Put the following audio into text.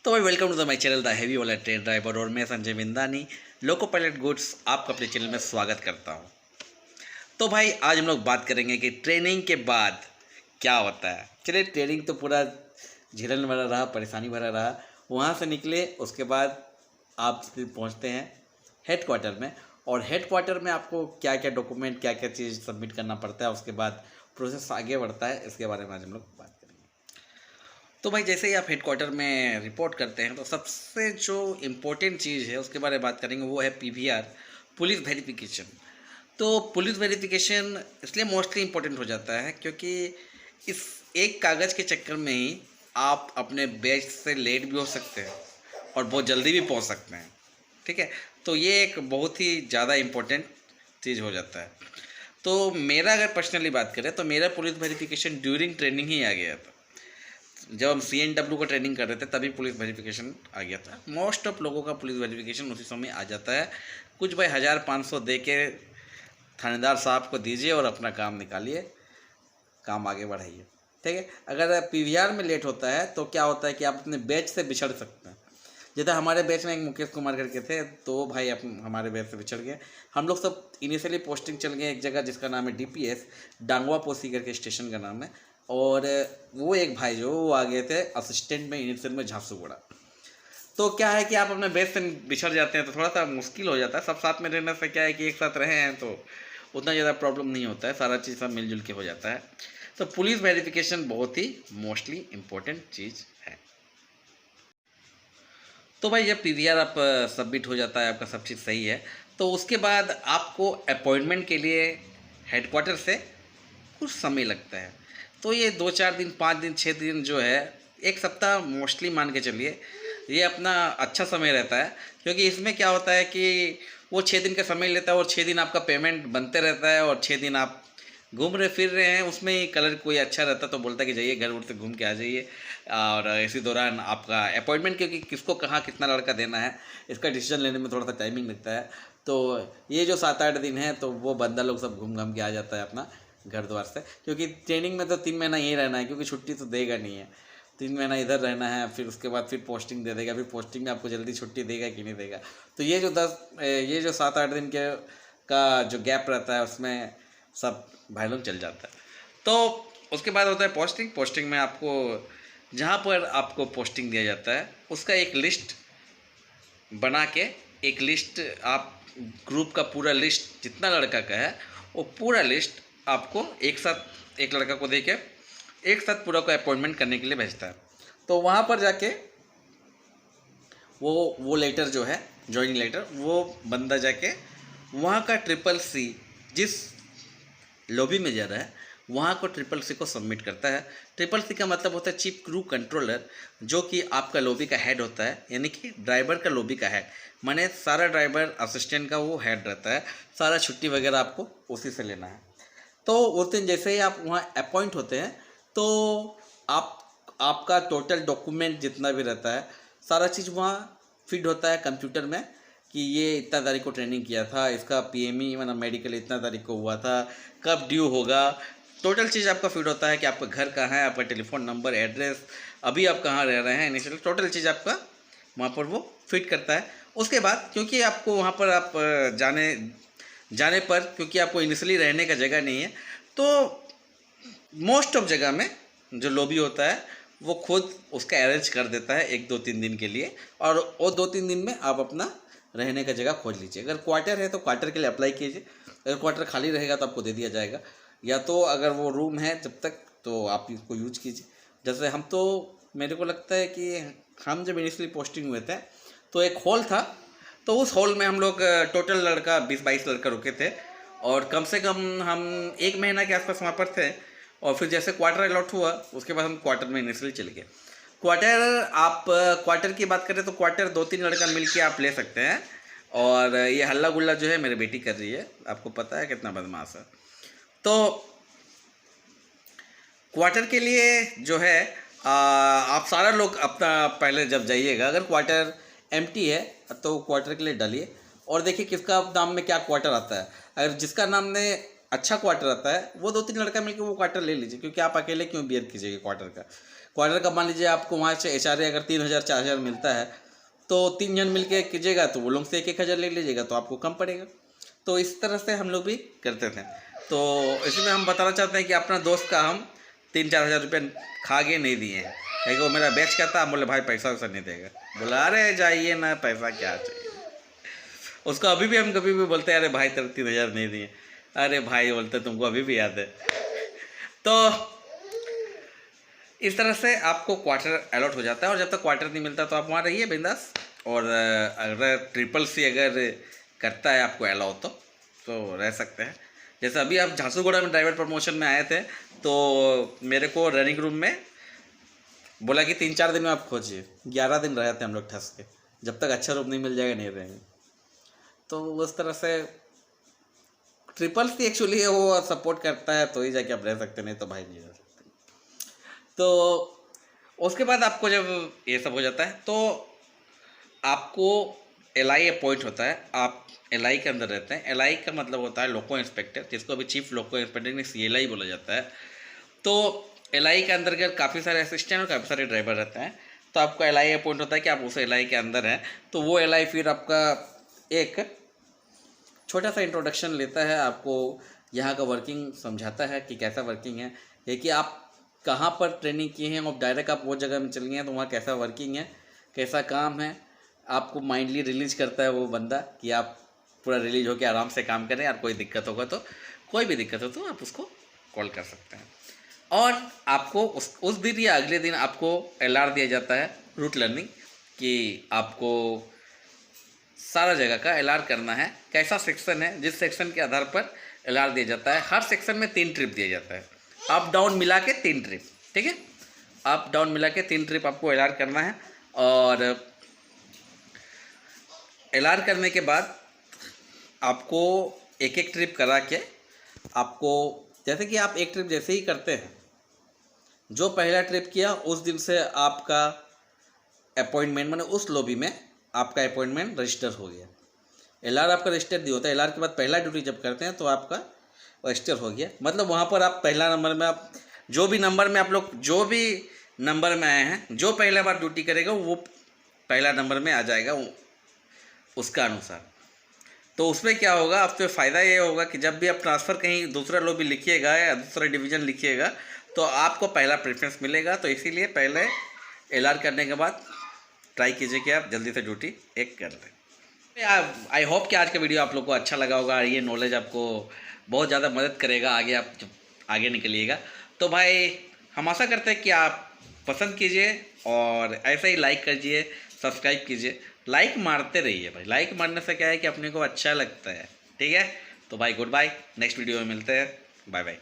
तो भाई welcome to the my channel the heavy वाला ट्रेन ड्राइवर और मैं Sanjay Bindani loco pilot goods आपका अपने चैनल में स्वागत करता हूं। तो भाई आज हम लोग बात करेंगे कि ट्रेनिंग के बाद क्या होता है। चलिए, ट्रेनिंग तो पूरा झेलने भरा रहा, परेशानी भरा रहा। वहां से निकले, उसके बाद आप फिर पहुंचते हैं हेड क्वार्टर में, और हेड क्वार्टर में आपको क्या क्या डॉक्यूमेंट, क्या क्या चीज़ सबमिट करना पड़ता है, उसके बाद प्रोसेस आगे बढ़ता है। इसके बारे में आज हम लोग बात करेंगे। तो भाई जैसे ही आप हेडक्वार्टर में रिपोर्ट करते हैं तो सबसे जो इम्पोर्टेंट चीज़ है उसके बारे में बात करेंगे, वो है पीवीआर, पुलिस वेरिफिकेशन। तो पुलिस वेरिफिकेशन इसलिए मोस्टली इम्पोर्टेंट हो जाता है क्योंकि इस एक कागज़ के चक्कर में ही आप अपने बैच से लेट भी हो सकते हैं और बहुत जल्दी भी पहुंच सकते हैं। ठीक है, तो ये एक बहुत ही ज़्यादा इम्पोर्टेंट चीज़ हो जाता है। तो मेरा अगर पर्सनली बात करें तो मेरा पुलिस वेरिफिकेशन ड्यूरिंग ट्रेनिंग ही आ गया था। जब हम CNW का ट्रेनिंग कर रहे थे तभी पुलिस वेरिफिकेशन आ गया था। मोस्ट ऑफ लोगों का पुलिस वेरिफिकेशन उसी समय आ जाता है। कुछ भाई 1500 दे के थानेदार साहब को दीजिए और अपना काम निकालिए, काम आगे बढ़ाइए। ठीक है, अगर PVR में लेट होता है तो क्या होता है कि आप अपने बैच से बिछड़ सकते हैं। जैसे हमारे बैच में एक मुकेश कुमार करके थे, तो भाई हमारे बैच से बिछड़ गए। हम लोग सब इनिशियली पोस्टिंग चल गए एक जगह जिसका नाम है DPS, डांगवा पोसी करके स्टेशन का नाम है। और वो एक भाई जो वो आ गए थे असिस्टेंट में, इनिशियल में झारसुगुड़ा। तो क्या है कि आप अपने बेस से बिछड़ जाते हैं तो थोड़ा सा मुश्किल हो जाता है। सब साथ में रहने से क्या है कि एक साथ रहे हैं तो उतना ज़्यादा प्रॉब्लम नहीं होता है, सारा चीज़ सब मिलजुल के हो जाता है। तो पुलिस वेरिफिकेशन बहुत ही मोस्टली इम्पोर्टेंट चीज़ है। तो भाई जब PVR आप सबमिट हो जाता है, आपका सब चीज़ सही है, तो उसके बाद आपको अपॉइंटमेंट के लिए हेडक्वार्टर से कुछ समय लगता है। तो ये 2-4 दिन, 5 दिन, 6 दिन जो है, एक सप्ताह मोस्टली मान के चलिए, ये अपना अच्छा समय रहता है। क्योंकि इसमें क्या होता है कि वो 6 दिन का समय लेता है और 6 दिन आपका पेमेंट बनते रहता है और 6 दिन आप घूम रहे फिर रहे हैं। उसमें ही कलर कोई अच्छा रहता तो बोलता कि जाइए घर उर से घूम के आ जाइए। और इसी दौरान आपका अपॉइंटमेंट, क्योंकि किसको कहाँ कितना लड़का देना है, इसका डिसीजन लेने में थोड़ा सा टाइमिंग लगता है। तो ये जो 7-8 दिन है तो वो बंदा लोग सब घूम घाम के आ जाता है अपना घर द्वार से। क्योंकि ट्रेनिंग में तो 3 महीना यहीं रहना है, क्योंकि छुट्टी तो देगा नहीं है। 3 महीना इधर रहना है, फिर उसके बाद फिर पोस्टिंग दे देगा, फिर पोस्टिंग में आपको जल्दी छुट्टी देगा कि नहीं देगा। तो ये जो 7-8 दिन के का जो गैप रहता है उसमें सब भाई लोग चल जाता है। तो उसके बाद होता है पोस्टिंग। पोस्टिंग में आपको जहाँ पर आपको पोस्टिंग दिया जाता है उसका एक लिस्ट बना के, एक लिस्ट आप ग्रुप का पूरा लिस्ट जितना लड़का का है वो पूरा लिस्ट आपको एक साथ, एक लड़का को दे के एक साथ पूरा को अपॉइंटमेंट करने के लिए भेजता है। तो वहाँ पर जाके वो लेटर जो है, ज्वाइनिंग लेटर, वो बंदा जाके वहाँ का CCC जिस लॉबी में जा रहा है वहाँ को CCC को सबमिट करता है। CCC का मतलब होता है चीफ क्रू कंट्रोलर, जो कि आपका लॉबी का हेड होता है, यानी कि ड्राइवर का लॉबी का हेड। माने सारा ड्राइवर असिस्टेंट का वो हेड रहता है, सारा छुट्टी वगैरह आपको उसी से लेना है। तो उस दिन जैसे ही आप वहाँ अपॉइंट होते हैं तो आपका टोटल डॉक्यूमेंट जितना भी रहता है सारा चीज़ वहाँ फीड होता है कंप्यूटर में कि ये इतना तारीख को ट्रेनिंग किया था, इसका PME मतलब मेडिकल इतना तारीख को हुआ था, कब ड्यू होगा। टोटल चीज़ आपका फीड होता है कि आपका घर कहाँ है, आपका टेलीफोन नंबर, एड्रेस, अभी आप कहाँ रह रहे हैं, इनिशियल टोटल चीज़ आपका वहाँ पर वो फिट करता है। उसके बाद क्योंकि आपको वहाँ पर आप जाने पर, क्योंकि आपको इनिशियली रहने का जगह नहीं है, तो मोस्ट ऑफ जगह में जो लॉबी होता है वो खुद उसका अरेंज कर देता है 1-2-3 दिन के लिए। और वो 2-3 दिन में आप अपना रहने का जगह खोज लीजिए। अगर क्वार्टर है तो क्वार्टर के लिए अप्लाई कीजिए, अगर क्वार्टर खाली रहेगा तो आपको दे दिया जाएगा। या तो अगर वो रूम है जब तक तो आप इसको यूज कीजिए। जैसे हम तो, मेरे को लगता है कि हम जब इनिशियली पोस्टिंग हुए थे तो एक हॉल था, तो उस हॉल में हम लोग टोटल लड़का 20-22 लड़का रुके थे और कम से कम हम 1 महीना के आसपास वहाँ पर थे। और फिर जैसे क्वार्टर अलॉट हुआ उसके बाद हम क्वार्टर में इनिशियली चले गए। क्वार्टर की बात करें तो क्वार्टर 2-3 लड़का मिल के आप ले सकते हैं। और ये हल्ला गुल्ला जो है मेरी बेटी कर रही है, आपको पता है कितना बदमाश है। तो क्वार्टर के लिए जो है आप सारा लोग अपना पहले जब जाइएगा, अगर क्वार्टर एम्प्टी है तो क्वार्टर के लिए डालिए और देखिए किसका नाम में क्या क्वार्टर आता है। अगर जिसका नाम में अच्छा क्वार्टर आता है वो 2-3 लड़का मिलकर वो क्वार्टर ले लीजिए, क्योंकि आप अकेले क्यों बियर कीजिएगा क्वार्टर का। क्वार्टर का मान लीजिए आपको वहाँ से एचआरए अगर 3,000 4,000 मिलता है तो 3 जन मिल के कीजिएगा तो वो लोग से 1,000 ले लीजिएगा तो आपको कम पड़ेगा। तो इस तरह से हम लोग भी करते थे। तो इसमें हम बताना चाहते हैं कि अपना दोस्त का हम 3-4 हज़ार रुपये खा के नहीं दिए हैं, क्योंकि वो मेरा बेच करता, हम बोले भाई पैसा वैसा नहीं देगा, बोला अरे जाइए ना, पैसा क्या चाहिए। उसको अभी भी हम कभी भी बोलते हैं अरे भाई तेरे 3,000 नहीं दिए, अरे भाई बोलते तुमको अभी भी याद है। तो इस तरह से आपको क्वार्टर अलॉट हो जाता है, और जब तक क्वार्टर नहीं मिलता तो आप वहाँ रहिए बिंदास। और अगर CCC अगर करता है आपको अलाउ तो रह सकते हैं। जैसे अभी आप झांसूगुड़ा में ड्राइवर प्रमोशन में आए थे तो मेरे को रनिंग रूम में बोला कि 3-4 दिन में आप खोजिए। 11 दिन रहे थे हम लोग ठस के, जब तक अच्छा रूम नहीं मिल जाएगा नहीं रहेंगे। तो उस तरह से CCC एक्चुअली वो सपोर्ट करता है तो ही जाके आप रह सकते, नहीं तो भाई नहीं रह सकते। तो उसके बाद आपको जब ये सब हो जाता है तो आपको LI अपॉइंट होता है, आप LI के अंदर रहते हैं। LI का मतलब होता है लोको इंस्पेक्टर, जिसको अभी चीफ लोको इंस्पेक्टर ने CLI बोला जाता है। तो LI के अंदर काफ़ी सारे असिस्टेंट और काफ़ी सारे ड्राइवर रहते हैं। तो आपको LI अपॉइंट होता है कि आप उस LI के अंदर हैं। तो वो LI फिर आपका एक छोटा सा इंट्रोडक्शन लेता है, आपको यहाँ का वर्किंग समझाता है कि कैसा वर्किंग है, ये कि आप कहाँ पर ट्रेनिंग किए हैं और डायरेक्ट आप वो जगह में चल गए हैं तो वहाँ कैसा वर्किंग है, कैसा काम है। आपको माइंडली रिलीज करता है वो बंदा कि आप पूरा रिलीज होकर आराम से काम करें, और कोई दिक्कत होगा तो कोई भी दिक्कत हो तो आप उसको कॉल कर सकते हैं। और आपको उस दिन या अगले दिन आपको LR दिया जाता है, रूट लर्निंग, कि आपको सारा जगह का LR करना है, कैसा सेक्शन है, जिस सेक्शन के आधार पर LR दिया जाता है। हर सेक्शन में 3 ट्रिप दिया जाता है, अप डाउन मिला के 3 ट्रिप, ठीक है, अप डाउन मिला के 3 ट्रिप आपको LR करना है। और LR करने के बाद आपको एक एक ट्रिप करा के आपको, जैसे कि आप एक ट्रिप जैसे ही करते हैं, जो पहला ट्रिप किया उस दिन से आपका अपॉइंटमेंट, मैंने उस लॉबी में आपका अपॉइंटमेंट रजिस्टर हो गया। LR आपका रजिस्टर नहीं होता, LR के बाद पहला ड्यूटी जब करते हैं तो आपका रजिस्टर हो गया। मतलब वहाँ पर आप पहला नंबर में, आप जो भी नंबर में आप लोग जो भी नंबर में आए हैं, जो पहला बार ड्यूटी करेगा वो पहला नंबर में आ जाएगा उसका अनुसार। तो उसमें क्या होगा, आपको फ़ायदा ये होगा कि जब भी आप ट्रांसफ़र कहीं दूसरा लॉबी लिखिएगा या दूसरा डिवीज़न लिखिएगा तो आपको पहला प्रेफरेंस मिलेगा। तो इसीलिए पहले LR करने के बाद ट्राई कीजिए कि आप जल्दी से ड्यूटी एक कर लें। आई होप कि आज का वीडियो आप लोग को अच्छा लगा होगा, ये नॉलेज आपको बहुत ज़्यादा मदद करेगा आगे, आप जब आगे निकलिएगा। तो भाई हम आशा करते हैं कि आप पसंद कीजिए और ऐसे ही लाइक कीजिए, सब्सक्राइब कीजिए, लाइक मारते रहिए भाई। लाइक मारने से क्या है कि अपने को अच्छा लगता है, ठीक है। तो भाई गुड बाय, नेक्स्ट वीडियो में मिलते हैं, बाय बाय।